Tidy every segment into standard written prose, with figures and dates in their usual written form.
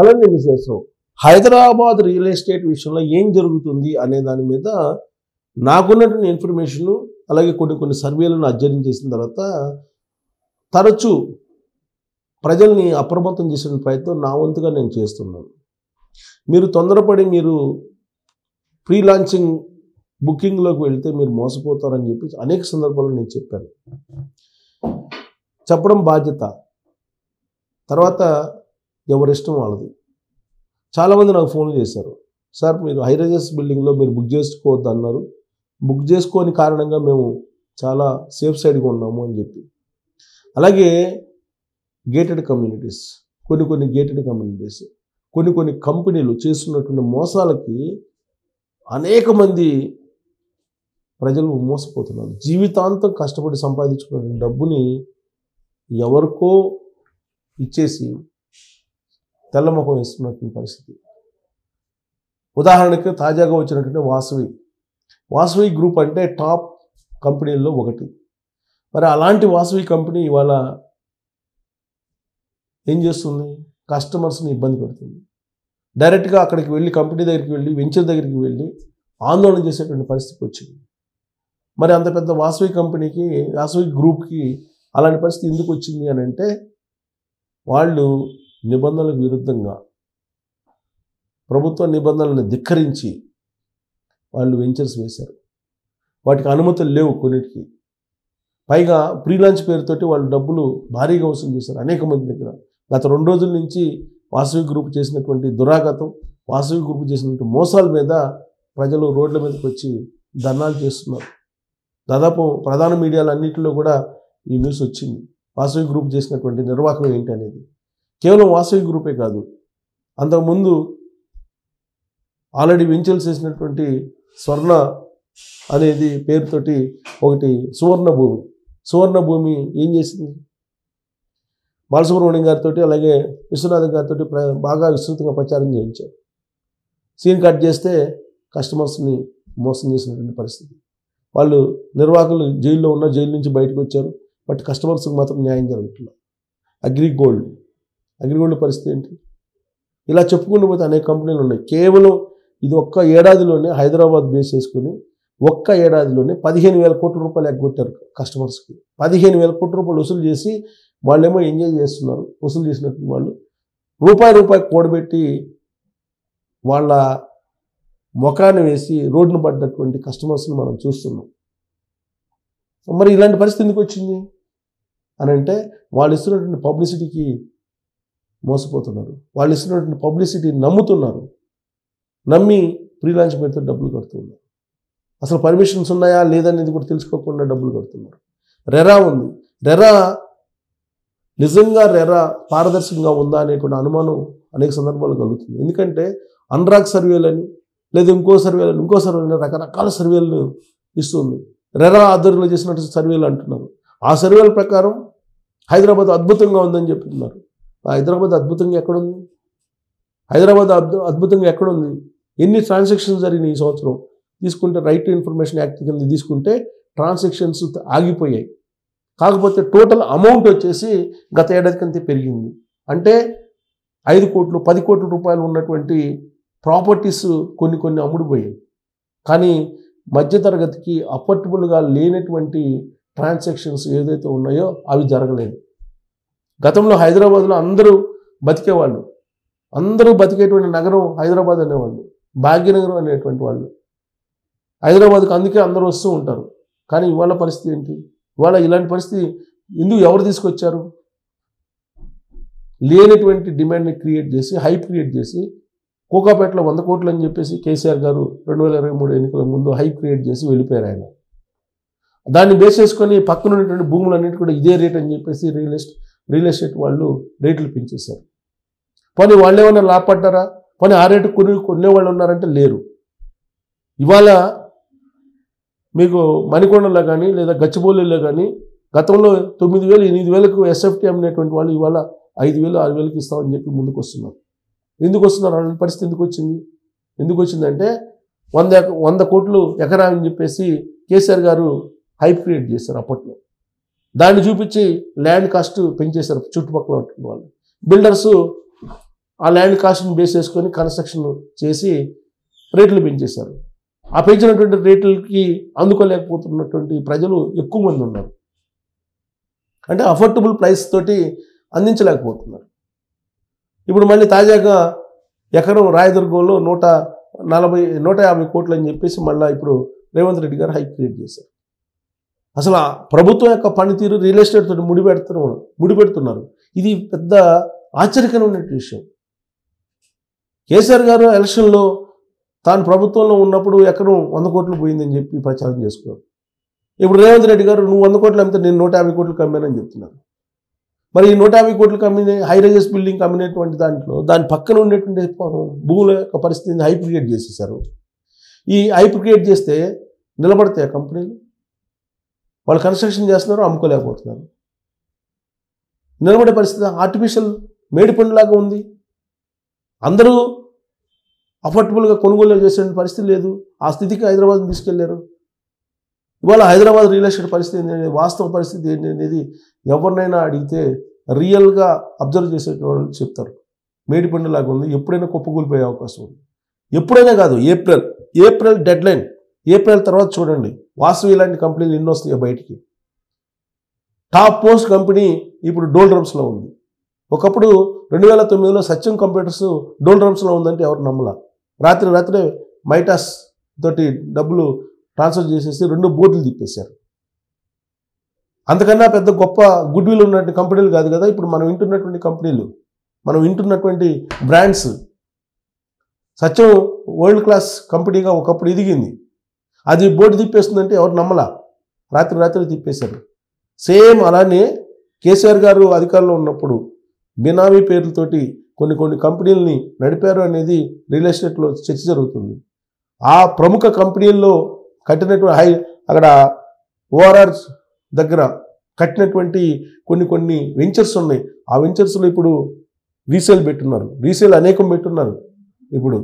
అలానే విశేషం Hyderabad real estate విషయంలో ఏం జరుగుతుంది అనే దాని మీద నాకున్నటువంటి ఇన్ఫర్మేషను అలాగే కొన్ని సర్వేలను అధ్యయనం చేసిన తర్వాత తరచూ ప్రజల్ని అప్రమత్తం చేసే ప్రయత్నం నా వంతుగా నేను చేస్తున్నాను. మీరు తొందరపడి మీరు ప్రీ లాంచింగ్ బుకింగ్లోకి వెళ్తే మీరు మోసపోతారని చెప్పి అనేక సందర్భాల్లో నేను చెప్పాను. చెప్పడం బాధ్యత, తర్వాత ఎవరిష్టం వాళ్ళది. చాలామంది నాకు ఫోన్ చేశారు, సార్ మీరు హైరైజెస్ బిల్డింగ్లో మీరు బుక్ చేసుకోవద్దు అన్నారు, బుక్ చేసుకోని కారణంగా మేము చాలా సేఫ్ సైడ్గా ఉన్నాము అని చెప్పి. అలాగే గేటెడ్ కమ్యూనిటీస్, కొన్ని గేటెడ్ కమ్యూనిటీస్, కొన్ని కంపెనీలు చేస్తున్నటువంటి మోసాలకి అనేక మంది ప్రజలు మోసపోతున్నారు. జీవితాంతం కష్టపడి సంపాదించుకున్న డబ్బుని ఎవరికో ఇచ్చేసి తెల్లముఖం వేస్తున్నటువంటి పరిస్థితి. ఉదాహరణకి తాజాగా వచ్చినటువంటి వాసవి గ్రూప్ అంటే టాప్ కంపెనీల్లో ఒకటి. మరి అలాంటి వాసవి కంపెనీ ఇవాళ ఏం చేస్తుంది? కస్టమర్స్ని ఇబ్బంది పెడుతుంది. డైరెక్ట్గా అక్కడికి వెళ్ళి కంపెనీ దగ్గరికి వెళ్ళి వెంచర్ దగ్గరికి వెళ్ళి ఆందోళన చేసేటువంటి పరిస్థితి వచ్చింది. మరి అంత పెద్ద వాసవి కంపెనీకి, వాసవి గ్రూప్కి అలాంటి పరిస్థితి ఎందుకు వచ్చింది అని అంటే వాళ్ళు నిబంధనలకు విరుద్ధంగా ప్రభుత్వ నిబంధనలను ధిక్కరించి వాళ్ళు వెంచర్స్ వేశారు. వాటికి అనుమతులు లేవు కొన్నిటికి. పైగా ప్రీ లాంచ్ పేరుతోటి వాళ్ళు డబ్బులు భారీగా వసూలు చేశారు అనేక మంది దగ్గర. గత 2 రోజుల నుంచి వాసవి గ్రూప్ చేసినటువంటి దురాగతం, వాసవి గ్రూప్ చేసినటువంటి మోసాల మీద ప్రజలు రోడ్ల మీదకి వచ్చి ధర్నాలు చేస్తున్నారు. దాదాపు ప్రధాన మీడియాలన్నింటిలో కూడా ఈ న్యూస్ వచ్చింది. వాసవి గ్రూప్ చేసినటువంటి నిర్వాహకం ఏంటి అనేది. కేవలం వాసవి గ్రూపే కాదు, అంతకుముందు ఆల్రెడీ వెంచర్స్ చేసినటువంటి స్వర్ణ అనేది పేరుతోటి ఒకటి సువర్ణ భూమి ఏం చేసింది? బాలసుబ్రహ్మణ్యం గారితో అలాగే విశ్వనాథన్ గారితో బాగా విస్తృతంగా ప్రచారం చేయించారు. సీన్ కట్ చేస్తే కస్టమర్స్ని మోసం చేసినటువంటి పరిస్థితి. వాళ్ళు నిర్వాహకులు జైల్లో ఉన్న జైలు నుంచి బయటకు వచ్చారు, బట్ కస్టమర్స్కి మాత్రం న్యాయం జరగట్లేదు. అగ్రిగోల్డ్ పరిస్థితి ఏంటి? ఇలా చెప్పుకుంటూ పోతే అనేక కంపెనీలు ఉన్నాయి. కేవలం ఇది ఒక్క ఏడాదిలోనే హైదరాబాద్ బేస్ చేసుకుని ఒక్క ఏడాదిలోనే 15,000 కోట్ల రూపాయలు ఎగ్గొట్టారు కస్టమర్స్కి. 15,000 కోట్ల రూపాయలు వసూలు చేసి వాళ్ళేమో ఎంజాయ్ చేస్తున్నారు. వసూలు చేసినట్టు వాళ్ళు రూపాయి కూడబెట్టి వాళ్ళ ముఖాన్ని వేసి రోడ్డును పడ్డటువంటి కస్టమర్స్ని మనం చూస్తున్నాం. మరి ఇలాంటి పరిస్థితి ఎందుకు వచ్చింది అని అంటే వాళ్ళు ఇస్తున్నటువంటి పబ్లిసిటీకి మోసపోతున్నారు. వాళ్ళు ఇస్తున్నటువంటి పబ్లిసిటీ నమ్ముతున్నారు. నమ్మి ప్రీ లాంచ్ పేరుతో డబ్బులు కడుతున్నారు. అసలు పర్మిషన్స్ ఉన్నాయా లేదనేది కూడా తెలుసుకోకుండా డబ్బులు కడుతున్నారు. రెరా ఉంది. నిజంగా రెరా పారదర్శకంగా ఉందా అనేటువంటి అనుమానం అనేక సందర్భాలు కలుగుతుంది. ఎందుకంటే అన్రాక్ సర్వేలని లేదా ఇంకో సర్వేలని రకరకాల సర్వేలను ఇస్తుంది. రెరా ఆధ్వర్యంలో చేసినట్టు సర్వేలు అంటున్నారు. ఆ సర్వేల ప్రకారం హైదరాబాద్ అద్భుతంగా ఉందని చెప్తున్నారు. హైదరాబాద్ అద్భుతంగా ఎక్కడుంది? ఎన్ని ట్రాన్సాక్షన్స్ జరిగినాయి ఈ సంవత్సరం తీసుకుంటే? రైట్ టు ఇన్ఫర్మేషన్ యాక్ట్ కింద తీసుకుంటే ట్రాన్సాక్షన్స్ ఆగిపోయాయి. కాకపోతే టోటల్ అమౌంట్ వచ్చేసి గత ఏడాది కంటే పెరిగింది. అంటే 5 కోట్లు 10 కోట్ల రూపాయలు ఉన్నటువంటి ప్రాపర్టీస్ కొన్ని అమ్ముడుపోయాయి. కానీ మధ్యతరగతికి అఫోర్డబుల్గా లేనటువంటి ట్రాన్సాక్షన్స్ ఏదైతే ఉన్నాయో అవి జరగలేదు. గతంలో హైదరాబాద్లో అందరూ బతికేటువంటి నగరం హైదరాబాద్ అనేవాళ్ళు, భాగ్యనగరం అనేటువంటి వాళ్ళు. హైదరాబాద్కి అందుకే అందరూ వస్తూ ఉంటారు. కానీ ఇవాళ పరిస్థితి ఏంటి? ఇవాళ ఇలాంటి పరిస్థితి ఎవరు తీసుకొచ్చారు? లేనటువంటి డిమాండ్ని క్రియేట్ చేసి, హైప్ క్రియేట్ చేసి, కోకాపేటలో 100 కోట్లు అని చెప్పేసి కేసీఆర్ గారు 2023 ఎన్నికల ముందు హైప్ క్రియేట్ చేసి వెళ్ళిపోయారు ఆయన. దాన్ని బేస్ చేసుకొని పక్కన ఉన్నటువంటి భూములన్నింటి కూడా ఇదే రేట్ అని చెప్పేసి రియల్ ఎస్టేట్ వాళ్ళు రేట్లు పెంచేశారు. పోనీ వాళ్ళు ఏమైనా లాభపడ్డారా? పోనీ ఆ రేటు కొనేవాళ్ళు ఉన్నారంటే లేరు. ఇవాళ మీకు మణికొండలో కానీ లేదా గచ్చిబౌలిలో కానీ గతంలో 9,000 8,000కు ఎస్ఎఫ్టీ అమ్మినటువంటి వాళ్ళు ఇవాళ 5,000 6,000కి ఇస్తామని చెప్పి ముందుకు వస్తున్నారు. ఎందుకు వస్తున్నారు? అలాంటి పరిస్థితి ఎందుకు వచ్చిందంటే 100 కోట్లు ఎకరా అని చెప్పేసి కేసీఆర్ గారు హైప్ క్రియేట్ చేశారు అప్పట్లో. దాన్ని చూపించి ల్యాండ్ కాస్ట్ పెంచేశారు చుట్టుపక్కల వాళ్ళు. బిల్డర్స్ ఆ ల్యాండ్ కాస్ట్ని బేస్ చేసుకొని కన్స్ట్రక్షన్ చేసి రేట్లు పెంచేశారు. ఆ పెంచినటువంటి రేట్లకి అందుకోలేకపోతున్నటువంటి ప్రజలు ఎక్కువ మంది ఉన్నారు. అంటే అఫోర్డబుల్ ప్రైస్ తోటి అందించలేకపోతున్నారు. ఇప్పుడు మళ్ళీ తాజాగా ఎకరం రాయదుర్గంలో 150 కోట్లు అని చెప్పేసి మళ్ళీ ఇప్పుడు రేవంత్ రెడ్డి గారు హైక్ క్రియేట్ చేశారు. అసలు ఆ ప్రభుత్వం యొక్క పనితీరు రియల్ ఎస్టేట్ తోటి ముడిపెడుతున్నారు. ఇది పెద్ద ఆశ్చర్యకరమైన విషయం. కేసీఆర్ గారు ఎలక్షన్లో తాను ప్రభుత్వంలో ఉన్నప్పుడు ఎకరం 100 కోట్లు పోయిందని చెప్పి ప్రచారం చేసుకున్నారు. ఇప్పుడు రేవంత్ రెడ్డి గారు నువ్వు 100 కోట్లు అమ్మితే నేను 150 కోట్లు కమ్మానని చెప్తున్నారు. మరి ఈ 150 కోట్లు కమ్మిన హై రైజెస్ బిల్డింగ్ కమ్మినటువంటి దాంట్లో దాని పక్కన ఉండేటువంటి భూముల యొక్క పరిస్థితిని హైప్ క్రియేట్ చేసేసారు. ఈ హైప్ క్రియేట్ చేస్తే నిలబడతాయి కంపెనీలు. వాళ్ళు కన్స్ట్రక్షన్ చేస్తున్నారు, అమ్ముకోలేకపోతున్నారు. నిలబడే పరిస్థితి ఆర్టిఫిషియల్ మేడిపండులాగా ఉంది. అందరూ అఫోర్డబుల్గా కొనుగోలు చేసే పరిస్థితి లేదు. ఆ స్థితికి హైదరాబాద్ని తీసుకెళ్లారు. ఇవాళ హైదరాబాద్ రియల్ ఎస్టేట్ పరిస్థితి ఏంటి, వాస్తవ పరిస్థితి ఏంటి అనేది ఎవరినైనా అడిగితే రియల్గా అబ్జర్వ్ చేసే వాళ్ళు చెప్తారు. మేడిపండులాగా ఉంది, ఎప్పుడైనా కుప్పకూలిపోయే అవకాశం ఉంది. ఎప్పుడైనా కాదు, ఏప్రిల్ డెడ్ లైన్. ఏప్రిల్ తర్వాత చూడండి వాసవి ఇలాంటి కంపెనీలు ఎన్నో వస్తాయో బయటికి. టాప్ మోస్ట్ కంపెనీ ఇప్పుడు డోల్ డ్రమ్స్లో ఉంది. ఒకప్పుడు 2009లో సత్యం కంప్యూటర్స్ డోల్ డ్రమ్స్లో ఉందంటే ఎవరు నమ్మలా. రాత్రే మైటాస్ తోటి డబ్బులు ట్రాన్స్ఫర్ చేసేసి 2 బోర్డులు తిప్పేశారు. అంతకన్నా పెద్ద గొప్ప గుడ్ విల్ ఉన్నటువంటి కంపెనీలు కాదు కదా ఇప్పుడు మనం వింటున్నటువంటి కంపెనీలు, మనం వింటున్నటువంటి బ్రాండ్స్. సత్యం వరల్డ్ క్లాస్ కంపెనీగా ఒకప్పుడు ఎదిగింది. అది బోర్డు తిప్పేస్తుందంటే ఎవరు నమ్మలా. రాత్రి తిప్పేశారు. సేమ్ అలానే కేసీఆర్ గారు అధికారంలో ఉన్నప్పుడు బినామీ పేర్లతోటి కొన్ని కంపెనీలని నడిపారు అనేది రియల్ ఎస్టేట్లో చర్చ జరుగుతుంది. ఆ ప్రముఖ కంపెనీల్లో కట్టినటువంటి అక్కడ ఓఆర్ఆర్ దగ్గర కట్టినటువంటి కొన్ని వెంచర్స్ ఉన్నాయి. ఆ వెంచర్స్లో ఇప్పుడు రీసేల్ అనేకం పెట్టున్నారు. ఇప్పుడు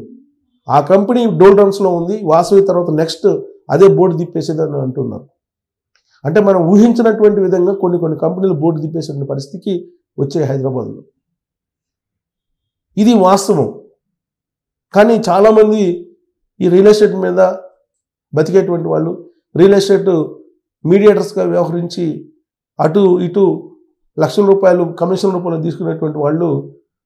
ఆ కంపెనీ డోల్ డ్రమ్స్లో ఉంది. వాసవి తర్వాత నెక్స్ట్ అదే బోర్డు తిప్పేసేదని అంటున్నారు. అంటే మనం ఊహించినటువంటి విధంగా కొన్ని కంపెనీలు బోర్డు తిప్పేసే పరిస్థితికి వచ్చాయి హైదరాబాద్లో. ఇది వాస్తవం. కానీ చాలామంది ఈ రియల్ ఎస్టేట్ మీద బతికేటువంటి వాళ్ళు, రియల్ ఎస్టేట్ మీడియేటర్స్గా వ్యవహరించి అటు ఇటు లక్షల రూపాయలు కమిషన్ రూపంలో తీసుకునేటువంటి వాళ్ళు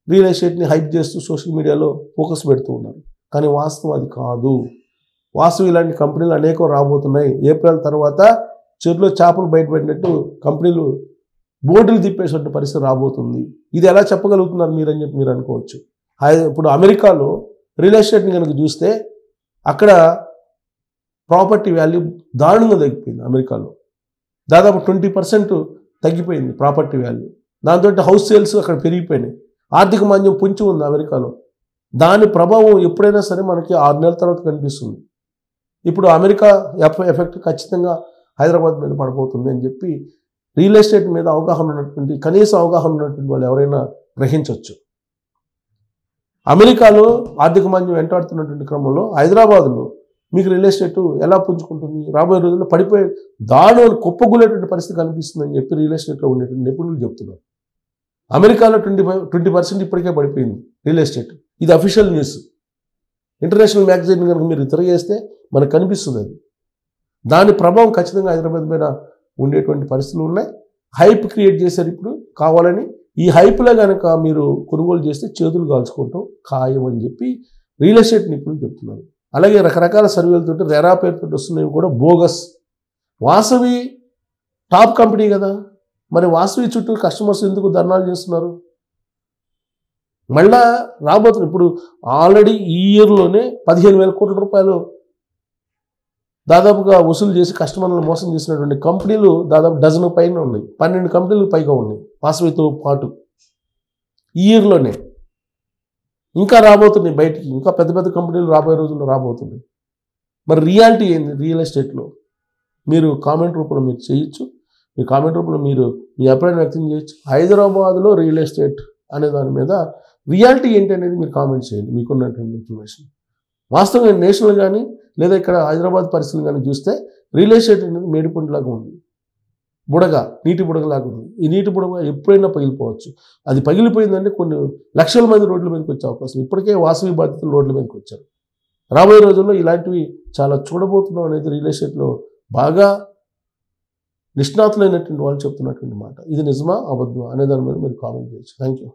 రియల్ ఎస్టేట్ని హైప్ చేస్తూ సోషల్ మీడియాలో ఫోకస్ పెడుతూ ఉన్నారు. కానీ వాస్తవం అది కాదు. వాస్తవం ఇలాంటి కంపెనీలు అనేకం రాబోతున్నాయి. ఏప్రిల్ తర్వాత చెరువులో చేపలు బయటపడినట్టు కంపెనీలు బోర్డులు తిప్పేసే పరిస్థితి రాబోతుంది. ఇది ఎలా చెప్పగలుగుతున్నారు మీరని చెప్పి మీరు అనుకోవచ్చు. ఇప్పుడు అమెరికాలో రియల్ ఎస్టేట్ని కనుక చూస్తే అక్కడ ప్రాపర్టీ వాల్యూ దారుణంగా తగ్గిపోయింది. అమెరికాలో దాదాపు 20% తగ్గిపోయింది ప్రాపర్టీ వాల్యూ. దాంతో హౌస్ సేల్స్ అక్కడ పెరిగిపోయినాయి. ఆర్థిక మాంద్యం పొంచి ఉంది అమెరికాలో. దాని ప్రభావం ఎప్పుడైనా సరే మనకి 6 నెలల తర్వాత కనిపిస్తుంది. ఇప్పుడు అమెరికా ఎఫెక్ట్ ఖచ్చితంగా హైదరాబాద్ మీద పడబోతుంది అని చెప్పి రియల్ ఎస్టేట్ మీద కనీస అవగాహన ఉన్నటువంటి వాళ్ళు ఎవరైనా గ్రహించవచ్చు. అమెరికాలో ఆర్థిక మాంద్యం వెంటాడుతున్నటువంటి క్రమంలో హైదరాబాద్లో మీకు రియల్ ఎస్టేట్ ఎలా పుంజుకుంటుంది, రాబోయే రోజుల్లో పడిపోయే దాడులు కుప్పగూలేటువంటి పరిస్థితి కనిపిస్తుందని చెప్పి రియల్ ఎస్టేట్లో ఉండేటువంటి నిపుణులు చెప్తున్నారు. అమెరికాలో 20% ఇప్పటికే పడిపోయింది రియల్ ఎస్టేట్. ఇది అఫీషియల్ న్యూస్. ఇంటర్నేషనల్ మ్యాగజైన్ కనుక మీరు తిరగేస్తే మనకు కనిపిస్తుంది. అది దాని ప్రభావం ఖచ్చితంగా హైదరాబాద్ మీద ఉండేటువంటి పరిస్థితులు ఉన్నాయి. హైప్ క్రియేట్ చేశారు ఇప్పుడు కావాలని. ఈ హైప్లో కనుక మీరు కొనుగోలు చేస్తే చేతులు కాల్చుకుంటాం ఖాయం అని చెప్పి రియల్ ఎస్టేట్ నిపుణులు చెప్తున్నారు. అలాగే రకరకాల సర్వేలతో రెరా పేరుతో వస్తున్నవి కూడా బోగస్. వాసవి టాప్ కంపెనీ కదా, మరి వాసవి చుట్టూ కస్టమర్స్ ఎందుకు ధర్నాలు చేస్తున్నారు? మళ్ళా రాబోతుంది. ఇప్పుడు ఆల్రెడీ ఈ ఇయర్లోనే 15,000 కోట్ల రూపాయలు దాదాపుగా వసూలు చేసి కస్టమర్లను మోసం చేసినటువంటి కంపెనీలు దాదాపు డజన్ పైన ఉన్నాయి. 12 కంపెనీలు పైగా ఉన్నాయి వాసవితో పాటు ఈ ఇయర్లోనే. ఇంకా రాబోతున్నాయి బయటికి, ఇంకా పెద్ద పెద్ద కంపెనీలు రాబోయే రోజుల్లో రాబోతున్నాయి. మరి రియాలిటీ ఏంది రియల్ ఎస్టేట్లో? మీరు కామెంట్ రూపంలో మీరు చేయొచ్చు. మీ కామెంట్ రూపంలో మీరు మీ అభిప్రాయం వ్యక్తం చేయొచ్చు. హైదరాబాద్లో రియల్ ఎస్టేట్ అనే దాని మీద రియాలిటీ ఏంటి అనేది మీరు కామెంట్ చేయండి మీకున్నటువంటి ఇన్ఫర్మేషన్. వాస్తవంగా నేషనల్ కానీ లేదా ఇక్కడ హైదరాబాద్ పరిస్థితులు కానీ చూస్తే రియల్ ఎస్టేట్ అనేది మేడిపండులాగా ఉంది. బుడగ, నీటి బుడగలాగా ఉంది. ఈ నీటి బుడగ ఎప్పుడైనా పగిలిపోవచ్చు. అది పగిలిపోయిందంటే కొన్ని లక్షల మంది రోడ్ల మీదకి వచ్చే అవకాశం. ఇప్పటికే వాసవి బాధితులు రోడ్ల మీదకి వచ్చారు. రాబోయే రోజుల్లో ఇలాంటివి చాలా చూడబోతున్నాం అనేది రియల్ ఎస్టేట్లో బాగా నిష్ణాతులైనటువంటి వాళ్ళు చెప్తున్నటువంటి మాట. ఇది నిజమా అబద్ధమా అనే దాని మీద మీరు కామెంట్ చేయొచ్చు. Thank you.